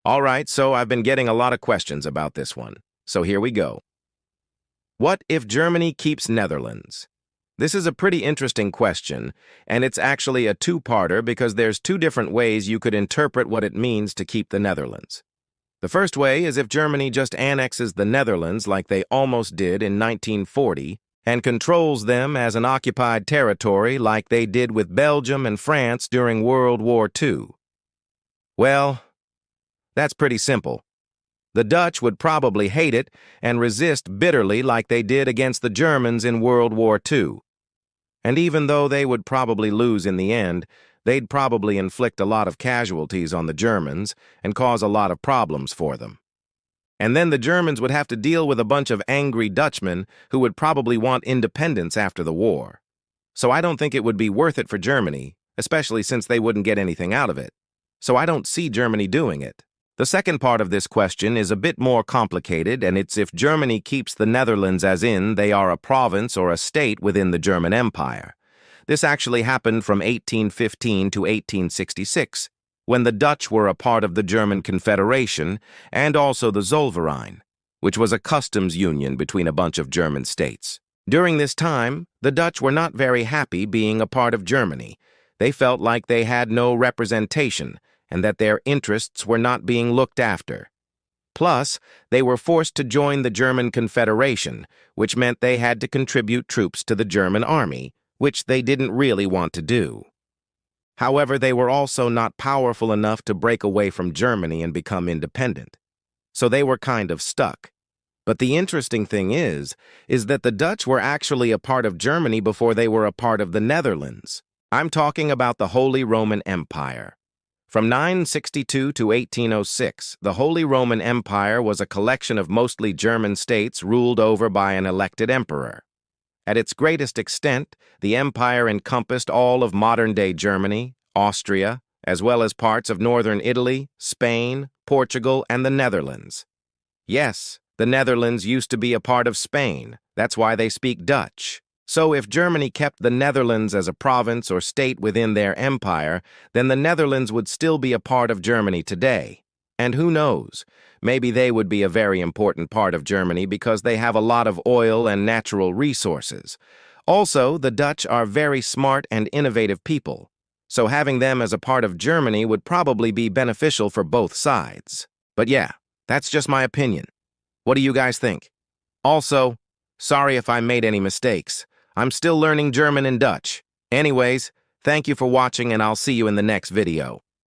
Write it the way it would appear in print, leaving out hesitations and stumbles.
All right, so I've been getting a lot of questions about this one. So here we go. What if Germany keeps Netherlands? This is a pretty interesting question, and it's actually a two-parter because there's two different ways you could interpret what it means to keep the Netherlands. The first way is if Germany just annexes the Netherlands like they almost did in 1940 and controls them as an occupied territory like they did with Belgium and France during World War II. Well, that's pretty simple. The Dutch would probably hate it and resist bitterly like they did against the Germans in World War II. And even though they would probably lose in the end, they'd probably inflict a lot of casualties on the Germans and cause a lot of problems for them. And then the Germans would have to deal with a bunch of angry Dutchmen who would probably want independence after the war. So I don't think it would be worth it for Germany, especially since they wouldn't get anything out of it. So I don't see Germany doing it. The second part of this question is a bit more complicated, and it's if Germany keeps the Netherlands as in they are a province or a state within the German Empire. This actually happened from 1815 to 1866, when the Dutch were a part of the German Confederation and also the Zollverein, which was a customs union between a bunch of German states. During this time, the Dutch were not very happy being a part of Germany. They felt like they had no representation, and that their interests were not being looked after. Plus, they were forced to join the German Confederation, which meant they had to contribute troops to the German army, which they didn't really want to do. However, they were also not powerful enough to break away from Germany and become independent. So they were kind of stuck. But the interesting thing is that the Dutch were actually a part of Germany before they were a part of the Netherlands. I'm talking about the Holy Roman Empire. From 962 to 1806, the Holy Roman Empire was a collection of mostly German states ruled over by an elected emperor. At its greatest extent, the empire encompassed all of modern-day Germany, Austria, as well as parts of northern Italy, Spain, Portugal, and the Netherlands. Yes, the Netherlands used to be a part of Spain. That's why they speak Dutch. So if Germany kept the Netherlands as a province or state within their empire, then the Netherlands would still be a part of Germany today. And who knows, maybe they would be a very important part of Germany because they have a lot of oil and natural resources. Also, the Dutch are very smart and innovative people, so having them as a part of Germany would probably be beneficial for both sides. But yeah, that's just my opinion. What do you guys think? Also, sorry if I made any mistakes. I'm still learning German and Dutch. Anyways, thank you for watching and I'll see you in the next video.